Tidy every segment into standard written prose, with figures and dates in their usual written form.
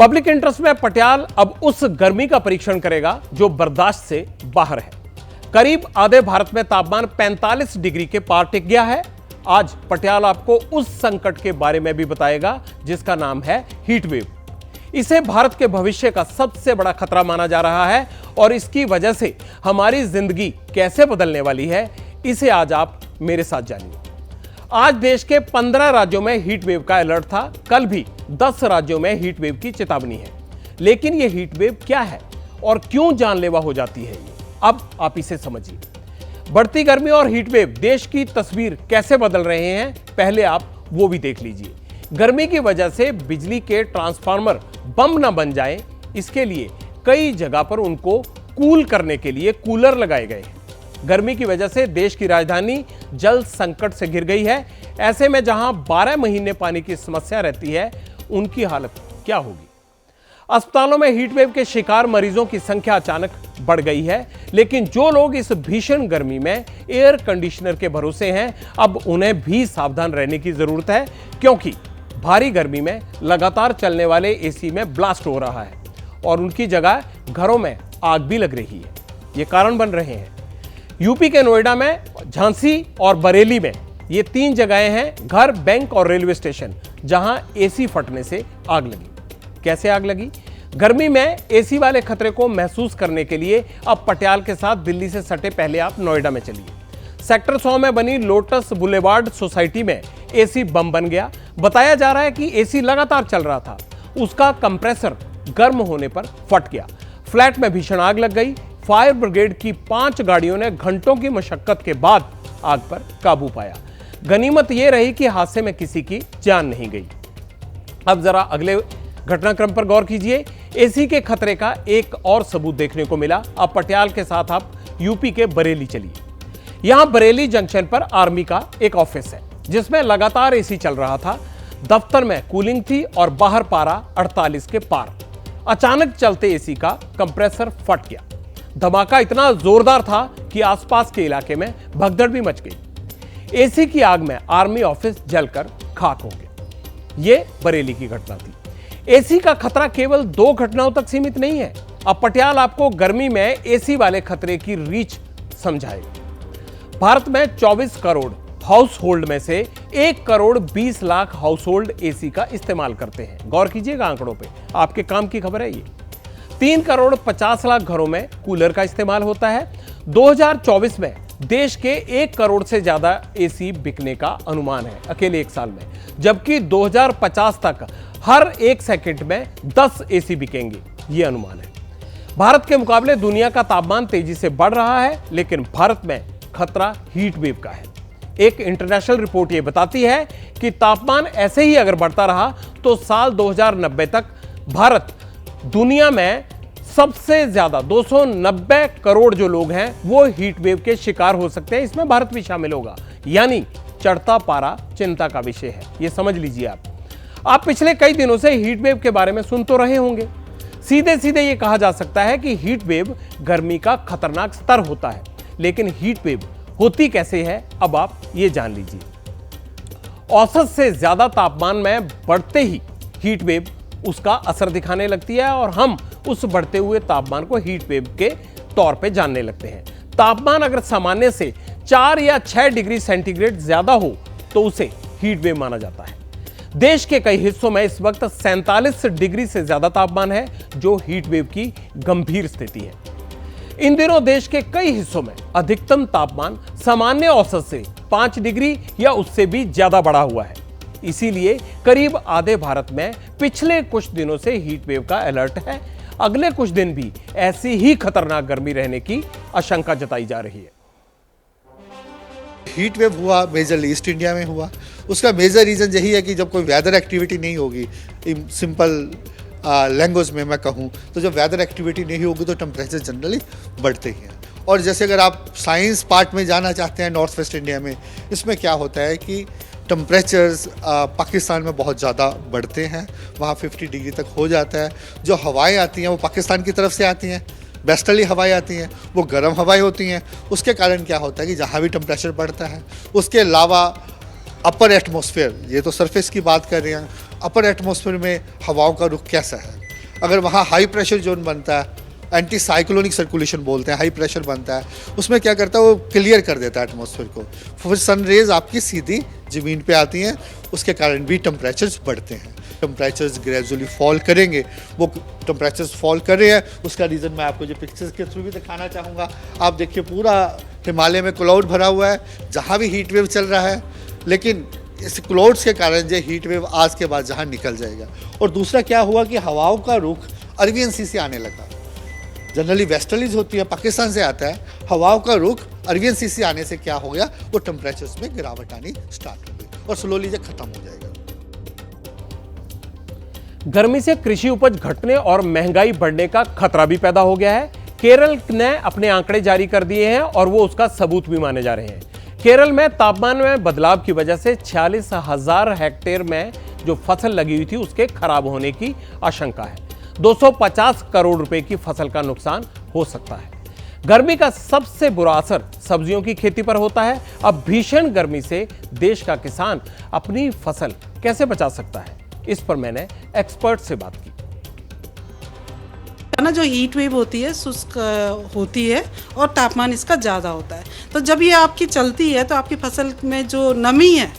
Public interest में पटियाल अब उस गर्मी का परीक्षण करेगा जो बर्दाश्त से बाहर है। करीब आधे भारत में तापमान 45 डिग्री के पार टिक गया है। आज पटियाल आपको उस संकट के बारे में भी बताएगा जिसका नाम है हीट वेव। इसे भारत के भविष्य का सबसे बड़ा खतरा माना जा रहा है और इसकी वजह से हमारी जिंदगी कैसे बदलने वाली है, इसे आज आप मेरे साथ जानिए। आज देश के 15 राज्यों में हीट वेव का अलर्ट था। कल भी 10 राज्यों में हीट वेव की चेतावनी है। लेकिन यह हीट वेव क्या है और क्यों जानलेवा हो जाती है, अब आप इसे समझिए। बढ़ती गर्मी और हीट वेव देश की तस्वीर कैसे बदल रहे हैं, पहले आप वो भी देख लीजिए। गर्मी की वजह से बिजली के ट्रांसफार्मर बम ना बन जाएं, इसके लिए कई जगह पर उनको कूल करने के लिए कूलर लगाए गए हैं। गर्मी की वजह से देश की राजधानी जल संकट से घिर गई है। ऐसे में जहां 12 महीने पानी की समस्या रहती है, उनकी हालत क्या होगी। अस्पतालों में हीट वेव के शिकार मरीजों की संख्या अचानक बढ़ गई है। लेकिन जो लोग इस भीषण गर्मी में एयर कंडीशनर के भरोसे हैं, अब उन्हें भी सावधान रहने की जरूरत है, क्योंकि भारी गर्मी में लगातार चलने वाले एसी में ब्लास्ट हो रहा है और उनकी जगह घरों में आग भी लग रही है। ये कारण बन रहे हैं। यूपी के नोएडा में, झांसी और बरेली में ये 3 जगहें हैं, घर, बैंक और रेलवे स्टेशन, जहां एसी फटने से आग लगी। कैसे आग लगी? गर्मी में एसी वाले खतरे को महसूस करने के लिए अब पटियाल के साथ दिल्ली से सटे पहले आप नोएडा में चलिए। सेक्टर 100 में बनी लोटस बुलेवार्ड सोसाइटी में एसी बम बन गया। बताया जा रहा है कि एसी लगातार चल रहा था, उसका कंप्रेसर गर्म होने पर फट गया। फ्लैट में भीषण आग लग गई। फायर ब्रिगेड की 5 गाड़ियों ने घंटों की मशक्कत के बाद आग पर काबू पाया। गनीमत यह रही कि हादसे में किसी की जान नहीं गई। अब जरा अगले घटनाक्रम पर गौर कीजिए। एसी के खतरे का एक और सबूत देखने को मिला। अब पटियाल के साथ आप यूपी के बरेली चलिए। यहां बरेली जंक्शन पर आर्मी का एक ऑफिस है, जिसमें लगातार एसी चल रहा था। दफ्तर में कूलिंग थी और बाहर पारा 48 के पार। अचानक चलते एसी का कंप्रेसर फट गया। धमाका इतना जोरदार था कि आसपास के इलाके में भगदड़ भी मच गई। एसी की आग में आर्मी ऑफिस जलकर खाक हो गया। यह बरेली की घटना थी। एसी का खतरा केवल 2 घटनाओं तक सीमित नहीं है। अब पटियाल आपको गर्मी में एसी वाले खतरे की रीच समझाएगा। भारत में 24 करोड़ हाउस होल्ड में से 1 crore 20 lakh house hold AC का इस्तेमाल करते हैं। गौर कीजिएगा आंकड़ों पे, आपके काम की खबर है ये। 3 करोड़ 50 लाख घरों में कूलर का इस्तेमाल होता है। 2024 में देश के 1 करोड़ से ज्यादा एसी बिकने का अनुमान है अकेले 1 साल में, जबकि 2050 तक हर 1 सेकंड में 10 एसी बिकेंगे, ये अनुमान है। भारत के मुकाबले दुनिया का तापमान तेजी से बढ़ रहा है, लेकिन भारत में खतरा हीट वेव का है। एक इंटरनेशनल रिपोर्ट यह बताती है कि तापमान ऐसे ही अगर बढ़ता रहा तो साल 2090 तक भारत दुनिया में सबसे ज्यादा 290 करोड़ जो लोग हैं वो हीट वेव के शिकार हो सकते हैं। इसमें भारत भी शामिल होगा। यानी चढ़ता पारा चिंता का विषय है, यह समझ लीजिए आप पिछले कई दिनों से हीट वेव के बारे में सुन तो रहे होंगे। सीधे सीधे यह कहा जा सकता है कि हीट वेव गर्मी का खतरनाक स्तर होता है, लेकिन हीट वेव होती कैसे है, अब आप ये जान लीजिए। औसत से ज्यादा तापमान में बढ़ते ही हीट वेव उसका असर दिखाने लगती है और हम उस बढ़ते हुए तापमान को हीट वेव के तौर पे जानने लगते हैं। तापमान अगर सामान्य से 4 या 6 डिग्री सेंटीग्रेड ज्यादा हो तो उसे हीट वेव माना जाता है। देश के कई हिस्सों में इस वक्त 47 डिग्री से ज्यादा तापमान है, जो हीट वेव की गंभीर स्थिति है। इन दिनों देश के कई हिस्सों में अधिकतम तापमान सामान्य औसत से 5 डिग्री या उससे भी ज्यादा बढ़ा हुआ है। इसीलिए करीब आधे भारत में पिछले कुछ दिनों से हीट वेव का अलर्ट है। अगले कुछ दिन भी ऐसी ही खतरनाक गर्मी रहने की आशंका जताई जा रही है। हीट वेव हुआ मेजरली ईस्ट इंडिया में हुआ। उसका मेजर रीज़न यही है कि जब कोई वेदर एक्टिविटी नहीं होगी, सिंपल लैंग्वेज में मैं कहूँ तो जब वेदर एक्टिविटी नहीं होगी तो टेम्परेचर जनरली बढ़ते ही हैं। और जैसे अगर आप साइंस पार्ट में जाना चाहते हैं नॉर्थ वेस्ट इंडिया में, इसमें क्या होता है कि टेम्परेचर्स पाकिस्तान में बहुत ज़्यादा बढ़ते हैं, वहाँ 50 डिग्री तक हो जाता है। जो हवाएं आती हैं वो पाकिस्तान की तरफ से आती हैं, वेस्टर्ली हवाएं आती हैं, वो गर्म हवाएं होती हैं। उसके कारण क्या होता है कि जहाँ भी टेम्परेचर बढ़ता है, उसके अलावा अपर एटमॉस्फेयर, ये तो सरफेस की बात कर रहे हैं, अपर एटमॉस्फेयर में हवाओं का रुख कैसा है, अगर वहाँ हाई प्रेशर जोन बनता है, एंटी साइक्लोनिक सर्कुलेशन बोलते हैं, हाई प्रेशर बनता है, उसमें क्या करता है वो क्लियर कर देता है एटमॉस्फेयर को, फिर सन रेज आपकी सीधी ज़मीन पे आती हैं, उसके कारण भी टेम्परेचर्स बढ़ते हैं। टेम्परेचर्स ग्रेजुअली फॉल करेंगे, वो टेम्परेचर्स फॉल कर रहे हैं, उसका रीज़न मैं आपको जो पिक्चर्स के थ्रू भी दिखाना चाहूँगा। आप देखिए पूरा हिमालय में क्लाउड भरा हुआ है, जहाँ भी हीट वेव चल रहा है, लेकिन इस क्लाउड्स के कारण जो हीट वेव आज के बाद जहाँ निकल जाएगा। और दूसरा क्या हुआ कि हवाओं का रुख अरबियन सी से आने लगा। जनरली वेस्टर्लीज होती है, पाकिस्तान से आता है, हवाओं का रुख अरबियन सी से आने से क्या हो गया, वो टेम्परेचर्स में गिरावट आनी स्टार्ट हो गई और स्लोली जो खत्म हो जाएगा। गर्मी से कृषि उपज घटने और महंगाई बढ़ने का खतरा भी पैदा हो गया है। केरल ने अपने आंकड़े जारी कर दिए हैं और वो उसका सबूत भी माने जा रहे हैं। केरल में तापमान में बदलाव की वजह से 46,000 हेक्टेयर में जो फसल लगी हुई थी उसके खराब होने की आशंका है। 250 करोड़ रुपए की फसल का नुकसान हो सकता है। गर्मी का सबसे बुरा असर सब्जियों की खेती पर होता है। अब भीषण गर्मी से देश का किसान अपनी फसल कैसे बचा सकता है, इस पर मैंने एक्सपर्ट से बात की। ना जो हीट वेव होती है शुष्क होती है और तापमान इसका ज़्यादा होता है, तो जब ये आपकी चलती है तो आपकी फसल में जो नमी है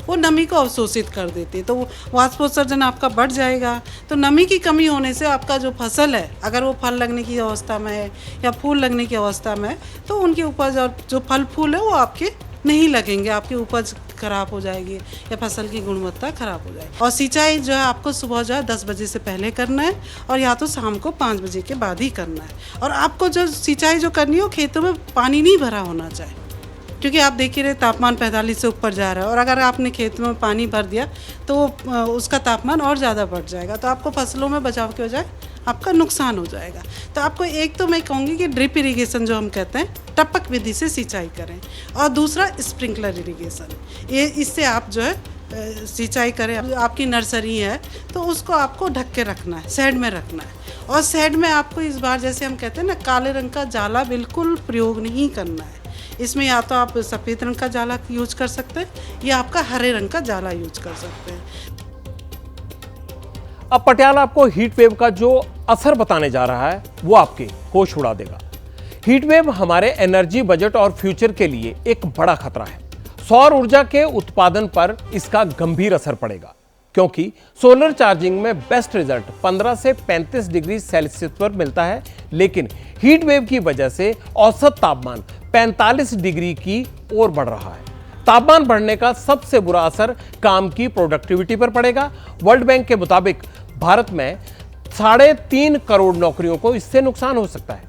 वो नमी को अवशोषित कर देती है, तो वाष्पोत्सर्जन आपका बढ़ जाएगा। तो नमी की कमी होने से आपका जो फसल है, अगर वो फल लगने की अवस्था में है या फूल लगने की अवस्था में है, तो उनकी उपज और जो फल फूल है वो आपके नहीं लगेंगे, आपकी उपज खराब हो जाएगी या फसल की गुणवत्ता खराब हो जाएगी। और सिंचाई जो है आपको सुबह जो है 10 बजे से पहले करना है और या तो शाम को 5 बजे के बाद ही करना है। और आपको जो सिंचाई जो करनी है वो खेतों में पानी नहीं भरा होना चाहिए, क्योंकि आप देख ही रहे तापमान 45 से ऊपर जा रहा है और अगर आपने खेत में पानी भर दिया तो उसका तापमान और ज़्यादा बढ़ जाएगा, तो आपको फसलों में बचाव की बजाय आपका नुकसान हो जाएगा। तो आपको एक तो मैं कहूँगी कि ड्रिप इरिगेशन जो हम कहते हैं, टपक विधि से सिंचाई करें, और दूसरा स्प्रिंकलर इरिगेशन, ये इससे आप जो है सिंचाई करें। आपकी नर्सरी है तो उसको आपको ढक के रखना है, शेड में रखना है, और शेड में आपको इस बार जैसे हम कहते हैं ना, काले रंग का जाला बिल्कुल प्रयोग नहीं करना है। इसमें या तो आप सफ़ेद रंग का जाला यूज कर सकते हैं या आपका हरे रंग का जाला यूज कर सकते हैं। अब पटियाला आपको हीट वेव का जो असर बताने जा रहा है वो आपके होश उड़ा देगा। हीट वेव हमारे एनर्जी बजट और फ्यूचर के लिए एक बड़ा खतरा है। सौर ऊर्जा के उत्पादन पर इसका गंभीर असर पड़ेगा, क्योंकि सोलर चार्जिंग में बेस्ट रिजल्ट 15 से 35 डिग्री सेल्सियस पर मिलता है, लेकिन हीट वेव की वजह से औसत तापमान 45 डिग्री की ओर बढ़ रहा है। तापमान बढ़ने का सबसे बुरा असर काम की प्रोडक्टिविटी पर पड़ेगा। वर्ल्ड बैंक के मुताबिक भारत में 3.5 करोड़ नौकरियों को इससे नुकसान हो सकता है।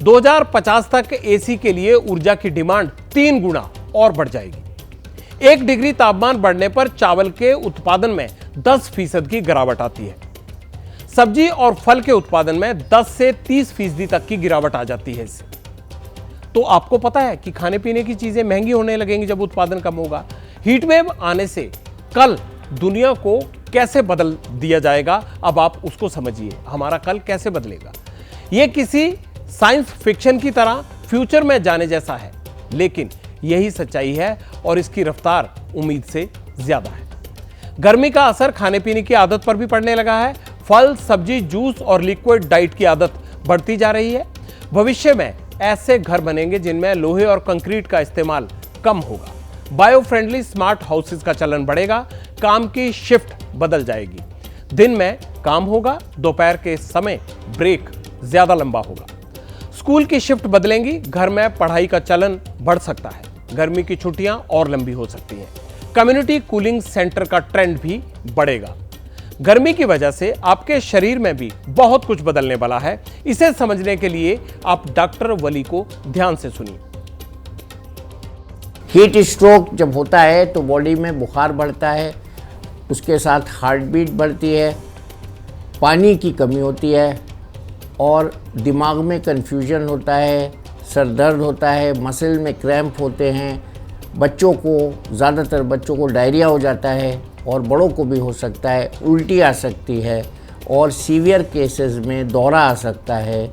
2050 तक एसी के लिए ऊर्जा की डिमांड 3 गुना और बढ़ जाएगी। 1 डिग्री तापमान बढ़ने पर चावल के उत्पादन में 10% की गिरावट आती है। सब्जी और फल के उत्पादन में 10 से 30% तक की गिरावट आ जाती है इससे। तो आपको पता है कि खाने पीने की चीजें महंगी होने लगेंगी जब उत्पादन कम होगा। हीट वेव आने से कल दुनिया को कैसे बदल दिया जाएगा, अब आप उसको समझिए। हमारा कल कैसे बदलेगा, यह किसी साइंस फिक्शन की तरह फ्यूचर में जाने जैसा है, लेकिन यही सच्चाई है और इसकी रफ्तार उम्मीद से ज्यादा है। गर्मी का असर खाने पीने की आदत पर भी पड़ने लगा है। फल, सब्जी, जूस और लिक्विड डाइट की आदत बढ़ती जा रही है। भविष्य में ऐसे घर बनेंगे जिनमें लोहे और कंक्रीट का इस्तेमाल कम होगा। बायो फ्रेंडली स्मार्ट हाउसेज का चलन बढ़ेगा। काम की शिफ्ट बदल जाएगी। दिन में काम होगा, दोपहर के समय ब्रेक ज्यादा लंबा होगा। स्कूल की शिफ्ट बदलेंगी, घर में पढ़ाई का चलन बढ़ सकता है। गर्मी की छुट्टियां और लंबी हो सकती हैं। कम्युनिटी कूलिंग सेंटर का ट्रेंड भी बढ़ेगा। गर्मी की वजह से आपके शरीर में भी बहुत कुछ बदलने वाला है। इसे समझने के लिए आप डॉक्टर वली को ध्यान से सुनिए। हीट स्ट्रोक जब होता है तो बॉडी में बुखार बढ़ता है, उसके साथ हार्ट बीट बढ़ती है, पानी की कमी होती है और दिमाग में कन्फ्यूजन होता है, सर दर्द होता है, मसल में क्रैम्प होते हैं। बच्चों को, ज़्यादातर बच्चों को डायरिया हो जाता है और बड़ों को भी हो सकता है, उल्टी आ सकती है और सीवियर केसेस में दौरा आ सकता है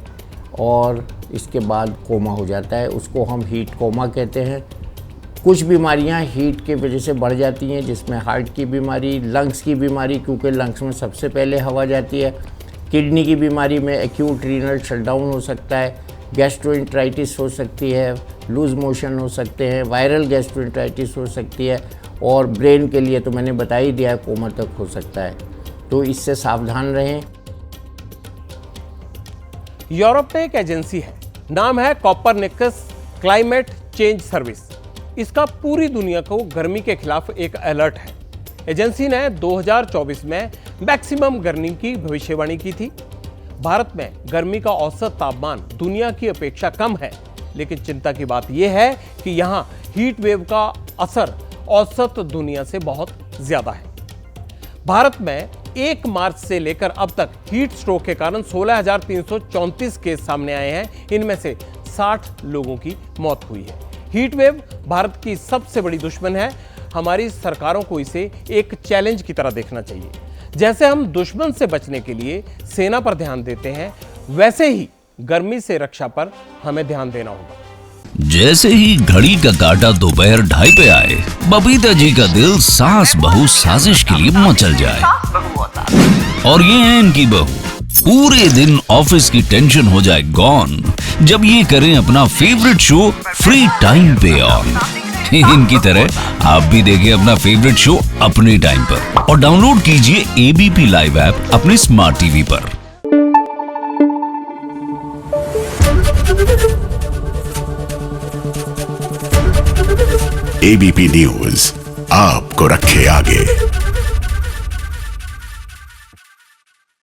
और इसके बाद कोमा हो जाता है। उसको हम हीट कोमा कहते हैं। कुछ बीमारियां हीट के वजह से बढ़ जाती हैं, जिसमें हार्ट की बीमारी, लंग्स की बीमारी, क्योंकि लंग्स में सबसे पहले हवा जाती है, किडनी की बीमारी में एक्यूट रीनल शटडाउन हो सकता है, गैस्ट्रोएंटराइटिस हो सकती है, लूज मोशन हो सकते हैं, वायरल गैस्ट्रोएंटराइटिस हो सकती है, और ब्रेन के लिए तो मैंने बता ही दिया है, कोमा तक हो सकता है। तो इससे सावधान रहें। यूरोप में एक एजेंसी है, नाम है कोपरनिकस क्लाइमेट चेंज सर्विस। इसका पूरी दुनिया को गर्मी के खिलाफ एक अलर्ट है। एजेंसी ने 2024 में मैक्सिमम गर्मी की भविष्यवाणी की थी। भारत में गर्मी का औसत तापमान दुनिया की अपेक्षा कम है, लेकिन चिंता की बात यह है कि यहां हीट वेव का असर औसत दुनिया से बहुत ज्यादा है। भारत में 1 मार्च से लेकर अब तक हीट स्ट्रोक के कारण 16,334 केस सामने आए हैं। इनमें से 60 लोगों की मौत हुई है। हीट वेव भारत की सबसे बड़ी दुश्मन है। हमारी सरकारों को इसे एक चैलेंज की तरह देखना चाहिए। जैसे हम दुश्मन से बचने के लिए सेना पर ध्यान देते हैं, वैसे ही गर्मी से रक्षा पर हमें ध्यान देना होगा। जैसे ही घड़ी का काटा दोपहर 2:30 पे आए, बबीता जी का दिल सास बहू साजिश के लिए मचल जाए। और ये है इनकी बहू, पूरे दिन ऑफिस की टेंशन हो जाए गॉन जब ये करें अपना फेवरेट शो फ्री टाइम पे ऑन। इनकी तरह आप भी देखिए अपना फेवरेट शो अपने टाइम पर और डाउनलोड कीजिए एबीपी लाइव ऐप अपने स्मार्ट टीवी पर। एबीपी न्यूज आपको रखे आगे।